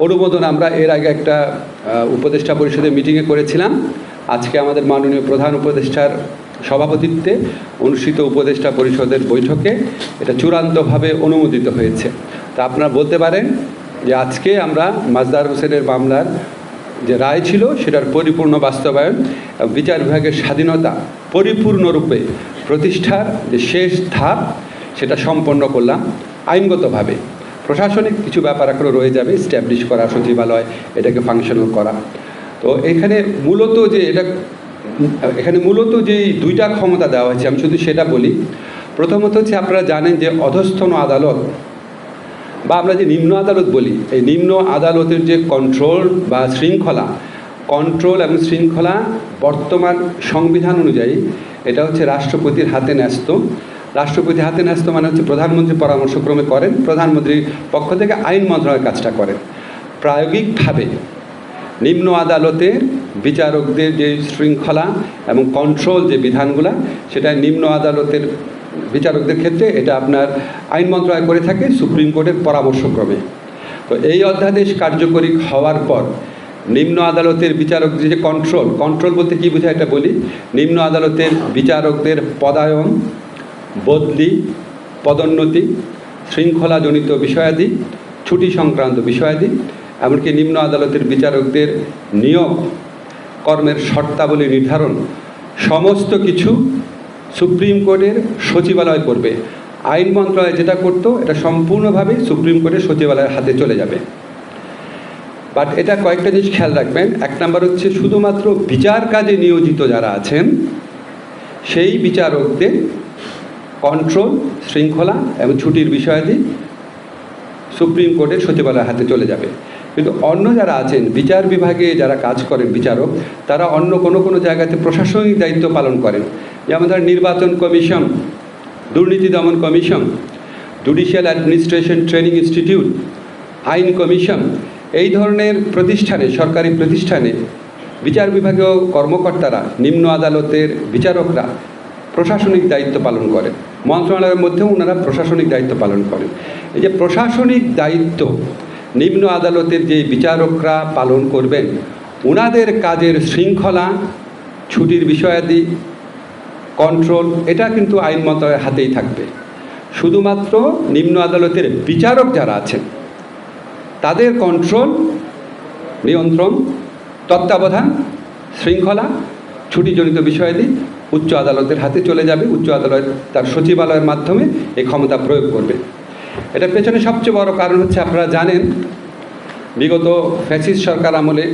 অনুমোদন আমরা এর আগে একটা উপদেষ্টা পরিষদের মিটিংয়ে করেছিলাম। আজকে আমাদের মাননীয় প্রধান উপদেষ্টার সভাপতিত্বে অনুষ্ঠিত উপদেষ্টা পরিষদের বৈঠকে এটা চূড়ান্তভাবে অনুমোদিত হয়েছে। তা আপনারা বলতে পারেন যে আজকে আমরা মাজদার হোসেনের মামলার যে রায় ছিল সেটার পরিপূর্ণ বাস্তবায়ন এবং বিচার বিভাগের স্বাধীনতা পরিপূর্ণরূপে প্রতিষ্ঠার যে শেষ ধাপ সেটা সম্পন্ন করলাম আইনগতভাবে। প্রশাসনিক কিছু ব্যাপার এখনও রয়ে যাবে, স্ট্যাবলিশ করা, সচিবালয় এটাকে ফাংশনাল করা। তো এখানে মূলত যে দুইটা ক্ষমতা দেওয়া হয়েছে, আমি শুধু সেটা বলি। প্রথমত হচ্ছে, আপনারা জানেন যে অধস্থন আদালত বা আমরা যে নিম্ন আদালত বলি, এই নিম্ন আদালতের যে কন্ট্রোল বা শৃঙ্খলা, কন্ট্রোল এবং শৃঙ্খলা বর্তমান সংবিধান অনুযায়ী এটা হচ্ছে রাষ্ট্রপতির হাতে ন্যস্ত। রাষ্ট্রপতি হাতে ন্যস্ত মানে হচ্ছে প্রধানমন্ত্রী পরামর্শক্রমে করেন, প্রধানমন্ত্রীর পক্ষ থেকে আইন মন্ত্রণালয়ের কাজটা করেন। প্রায়োগিকভাবে নিম্ন আদালতের বিচারকদের যে শৃঙ্খলা এবং কন্ট্রোল যে বিধানগুলা, সেটা নিম্ন আদালতের বিচারকদের ক্ষেত্রে এটা আপনার আইন মন্ত্রণালয় করে থাকে সুপ্রিম কোর্টের পরামর্শক্রমে। তো এই অধ্যাদেশ কার্যকরী হওয়ার পর নিম্ন আদালতের বিচারকদের যে কন্ট্রোল বলতে কী বোঝায় এটা বলি। নিম্ন আদালতের বিচারকদের পদায়ন, বদলি, পদোন্নতি, শৃঙ্খলাজনিত বিষয়াদি, ছুটি সংক্রান্ত বিষয়াদি, এমনকি নিম্ন আদালতের বিচারকদের নিয়োগ, কর্মের শর্তাবলী নির্ধারণ, সমস্ত কিছু সুপ্রিম কোর্টের সচিবালয় করবে। আইন মন্ত্রণালয় যেটা করতো এটা সম্পূর্ণভাবে সুপ্রিম কোর্টের সচিবালয়ের হাতে চলে যাবে। বাট এটা কয়েকটা জিনিস খেয়াল রাখবেন। এক নম্বর হচ্ছে, শুধুমাত্র বিচার কাজে নিয়োজিত যারা আছেন সেই বিচারকদের কন্ট্রোল, শৃঙ্খলা এবং ছুটির বিষয়াদি সুপ্রিম কোর্টের সচিবালয়ের হাতে চলে যাবে। কিন্তু অন্য যারা আছেন, বিচার বিভাগে যারা কাজ করেন বিচারক, তারা অন্য কোনো জায়গাতে প্রশাসনিক দায়িত্ব পালন করেন। যেমন ধরেন নির্বাচন কমিশন, দুর্নীতি দমন commission, judicial administration training institute, আইন কমিশন, এই ধরনের প্রতিষ্ঠানে, সরকারি প্রতিষ্ঠানে বিচার বিভাগীয় কর্মকর্তারা, নিম্ন আদালতের বিচারকরা প্রশাসনিক দায়িত্ব পালন করেন। মন্ত্রণালয়ের মধ্যেও ওনারা প্রশাসনিক দায়িত্ব পালন করেন। এই যে প্রশাসনিক দায়িত্ব নিম্ন আদালতের যে বিচারকরা পালন করবেন, ওনাদের কাজের শৃঙ্খলা, ছুটির বিষয়াদি, কন্ট্রোল, এটা কিন্তু আইন মন্ত্রণালয়ের হাতেই থাকবে। শুধুমাত্র নিম্ন আদালতের বিচারক যারা আছেন তাদের কন্ট্রোল, নিয়ন্ত্রণ, তত্ত্বাবধান, শৃঙ্খলা, ছুটিজনিত বিষয়াদি উচ্চ আদালতের হাতে চলে যাবে। উচ্চ আদালত তার সচিবালয়ের মাধ্যমে এই ক্ষমতা প্রয়োগ করবে। এটার পেছনে সবচেয়ে বড় কারণ হচ্ছে, আপনারা জানেন বিগত ফ্যাসিস্ট সরকার আমলে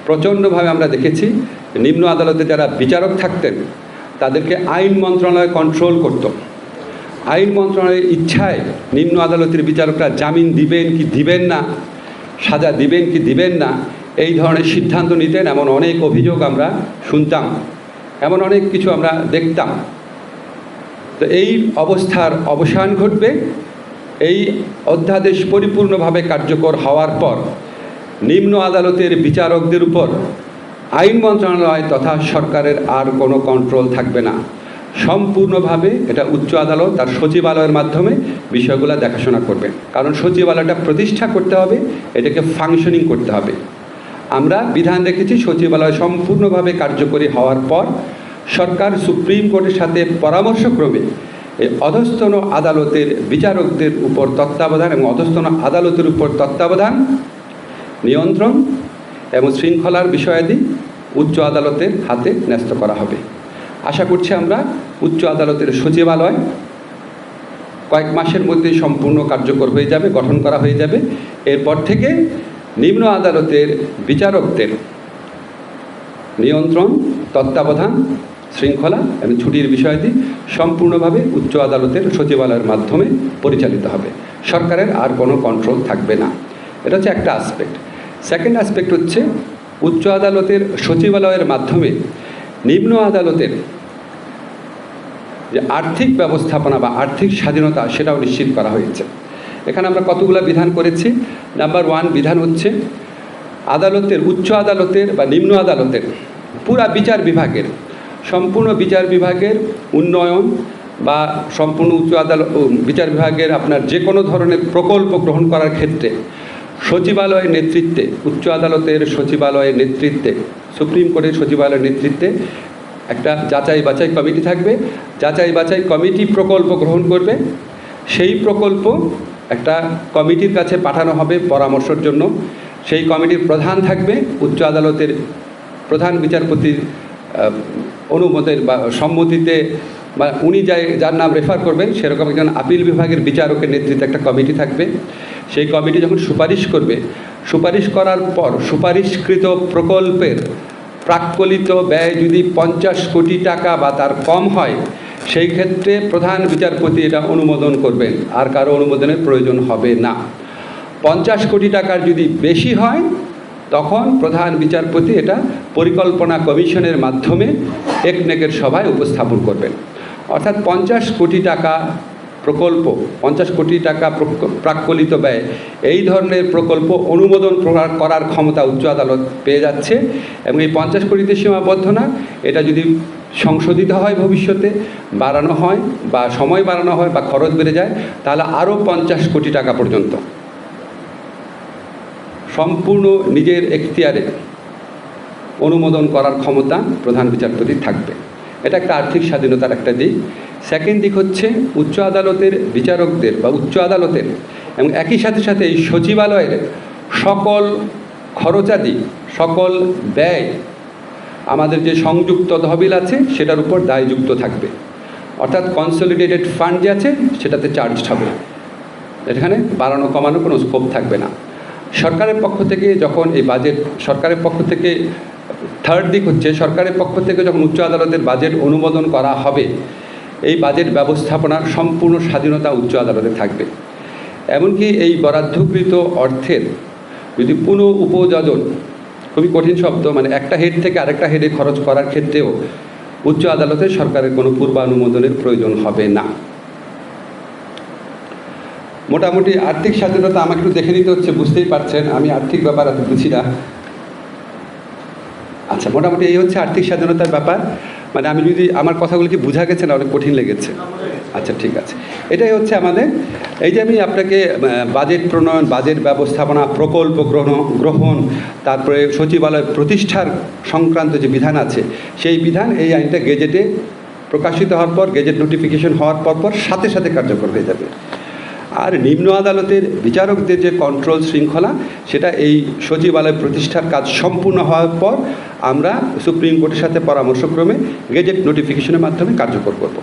প্রচণ্ডভাবে আমরা দেখেছি নিম্ন আদালতে যারা বিচারক থাকতেন তাদেরকে আইন মন্ত্রণালয় কন্ট্রোল করত। আইন মন্ত্রণালয়ের ইচ্ছায় নিম্ন আদালতের বিচারকরা জামিন দিবেন কি দিবেন না, সাজা দিবেন কি দিবেন না, এই ধরনের সিদ্ধান্ত নিতেন। এমন অনেক অভিযোগ আমরা শুনতাম, এমন অনেক কিছু আমরা দেখতাম। তো এই অবস্থার অবসান ঘটবে। এই অধ্যাদেশ পরিপূর্ণভাবে কার্যকর হওয়ার পর নিম্ন আদালতের বিচারকদের উপর আইন মন্ত্রণালয় তথা সরকারের আর কোনো কন্ট্রোল থাকবে না। সম্পূর্ণভাবে এটা উচ্চ আদালত তার সচিবালয়ের মাধ্যমে বিষয়গুলো দেখাশোনা করবে। কারণ সচিবালয়টা প্রতিষ্ঠা করতে হবে, এটাকে ফাংশনিং করতে হবে। আমরা বিধান রেখেছি সচিবালয় সম্পূর্ণভাবে কার্যকরী হওয়ার পর সরকার সুপ্রিম কোর্টের সাথে পরামর্শক্রমে এই অধস্তন আদালতের বিচারকদের উপর তত্ত্বাবধান এবং অধস্তন আদালতের উপর তত্ত্বাবধান, নিয়ন্ত্রণ এবং শৃঙ্খলার বিষয়াদি উচ্চ আদালতের হাতে ন্যস্ত করা হবে। আশা করছি আমরা উচ্চ আদালতের সচিবালয় কয়েক মাসের মধ্যেই সম্পূর্ণ কার্যকর হয়ে যাবে, গঠন করা হয়ে যাবে। এরপর থেকে নিম্ন আদালতের বিচারকদের নিয়ন্ত্রণ, তত্ত্বাবধান, শৃঙ্খলা এবং ছুটির বিষয়াদি সম্পূর্ণভাবে উচ্চ আদালতের সচিবালয়ের মাধ্যমে পরিচালিত হবে। সরকারের আর কোনো কন্ট্রোল থাকবে না। এটা হচ্ছে একটা আসপেক্ট। সেকেন্ড আসপেক্ট হচ্ছে, উচ্চ আদালতের সচিবালয়ের মাধ্যমে নিম্ন আদালতের যে আর্থিক ব্যবস্থাপনা বা আর্থিক স্বাধীনতা সেটাও নিশ্চিত করা হয়েছে। এখানে আমরা কতগুলো বিধান করেছি। নাম্বার 1 বিধান হচ্ছে, আদালতের, উচ্চ আদালতের বা নিম্ন আদালতের পুরা বিচার বিভাগের, সম্পূর্ণ বিচার বিভাগের উন্নয়ন বা সম্পূর্ণ উচ্চ আদালত বিচার বিভাগের আপনার যে কোনো ধরনের প্রকল্প গ্রহণ করার ক্ষেত্রে সচিবালয়ের নেতৃত্বে, উচ্চ আদালতের সচিবালয়ের নেতৃত্বে, সুপ্রিম কোর্টের সচিবালয়ের নেতৃত্বে একটা যাচাই বাছাই কমিটি থাকবে। যাচাই বাছাই কমিটি প্রকল্প গ্রহণ করবে। সেই প্রকল্প একটা কমিটির কাছে পাঠানো হবে পরামর্শের জন্য। সেই কমিটির প্রধান থাকবে উচ্চ আদালতের প্রধান বিচারপতির অনুমোদন বা সম্মতিতে, বা উনি যার নাম রেফার করবেন সেরকম একজন আপিল বিভাগের বিচারকের নেতৃত্বে একটা কমিটি থাকবে। সেই কমিটি যখন সুপারিশ করবে, সুপারিশ করার পর সুপারিশকৃত প্রকল্পের প্রাক্কলিত ব্যয় যদি 50 কোটি টাকা বা তার কম হয়, সেই ক্ষেত্রে প্রধান বিচারপতি এটা অনুমোদন করবেন, আর কারো অনুমোদনের প্রয়োজন হবে না। 50 কোটি টাকার যদি বেশি হয়, তখন প্রধান বিচারপতি এটা পরিকল্পনা কমিশনের মাধ্যমে একনেকের সভায় উপস্থাপন করবেন। অর্থাৎ 50 কোটি টাকা প্রকল্প, 50 কোটি টাকা প্রাক্কলিত ব্যয়, এই ধরনের প্রকল্প অনুমোদন করার ক্ষমতা উচ্চ আদালত পেয়ে যাচ্ছে। এবং এই 50 কোটিতে সীমাবদ্ধ না, এটা যদি সংশোধিত হয়, ভবিষ্যতে বাড়ানো হয় বা সময় বাড়ানো হয় বা খরচ বেড়ে যায়, তাহলে আরও 50 কোটি টাকা পর্যন্ত সম্পূর্ণ নিজের এখতিয়ারে অনুমোদন করার ক্ষমতা প্রধান বিচারপতির থাকবে। এটা একটা আর্থিক স্বাধীনতার একটা দিক। সেকেন্ড দিক হচ্ছে উচ্চ আদালতের বিচারকদের বা উচ্চ আদালতের এবং একই সাথে সাথে এই সচিবালয়ের সকল খরচাদি, সকল ব্যয় আমাদের যে সংযুক্ত তহবিল আছে সেটার উপর দায়যুক্ত থাকবে। অর্থাৎ কনসলিডেটেড ফান্ড যে আছে সেটাতে চার্জ হবে, এখানে বাড়ানো কমানো কোনো স্কোপ থাকবে না। সরকারের পক্ষ থেকে যখন এই বাজেট, সরকারের পক্ষ থেকে থার্ড দিক হচ্ছে সরকারের পক্ষ থেকে যখন উচ্চ আদালতের বাজেট অনুমোদন করা হবে, এই বাজেট ব্যবস্থাপনার সম্পূর্ণ স্বাধীনতা উচ্চ আদালতে থাকবে। এমনকি এই বরাদ্দকৃত অর্থের যদি পুনঃ উপযোজন, খুবই কঠিন শব্দ, মানে একটা হেড থেকে আরেকটা হেডে খরচ করার ক্ষেত্রেও উচ্চ আদালতে সরকারের কোনো পূর্বানুমোদনের প্রয়োজন হবে না। মোটামুটি আর্থিক স্বাধীনতা আমাকে একটু দেখে নিতে হচ্ছে, বুঝতেই পারছেন আমি আর্থিক ব্যাপার এত বুঝি না। আচ্ছা, মোটামুটি এই হচ্ছে আর্থিক স্বাধীনতার ব্যাপার। মানে আমি যদি আমার কথাগুলো কি বোঝা গেছে না অনেক কঠিন লেগেছে? আচ্ছা, ঠিক আছে। এটাই হচ্ছে আমাদের, এই যে আমি আপনাকে বাজেট প্রণয়ন, বাজেট ব্যবস্থাপনা, প্রকল্প গ্রহণ, তারপরে সচিবালয় প্রতিষ্ঠার সংক্রান্ত যে বিধান আছে, সেই বিধান এই আইনটা গেজেটে প্রকাশিত হওয়ার পর, গেজেট নোটিফিকেশন হওয়ার পর সাথে সাথে কার্যকর হয়ে যাবে। আর নিম্ন আদালতের বিচারকদের যে কন্ট্রোল শৃঙ্খলা, সেটা এই সচিবালয় প্রতিষ্ঠার কাজ সম্পূর্ণ হওয়ার পর আমরা সুপ্রিম কোর্টের সাথে পরামর্শক্রমে গেজেট নোটিফিকেশনের মাধ্যমে কার্যকর করব।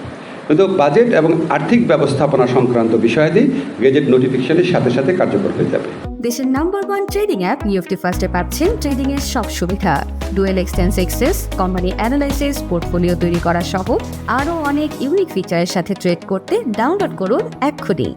কিন্তু বাজেট এবং আর্থিক ব্যবস্থাপনা সংক্রান্ত বিষয়াদি গেজেট নোটিফিকেশনের সাথে সাথে কার্যকর হয়ে যাবে। দেশের নাম্বার 1 ট্রেডিং অ্যাপ নিফটি ফার্স্টে পাচ্ছেন ট্রেডিং এর সব সুবিধা, dual exchange access, company analysis, portfolio তৈরি করা সহ আরও অনেক ইউনিক ফিচারের সাথে ট্রেড করতে ডাউনলোড করুন এক্ষুনি।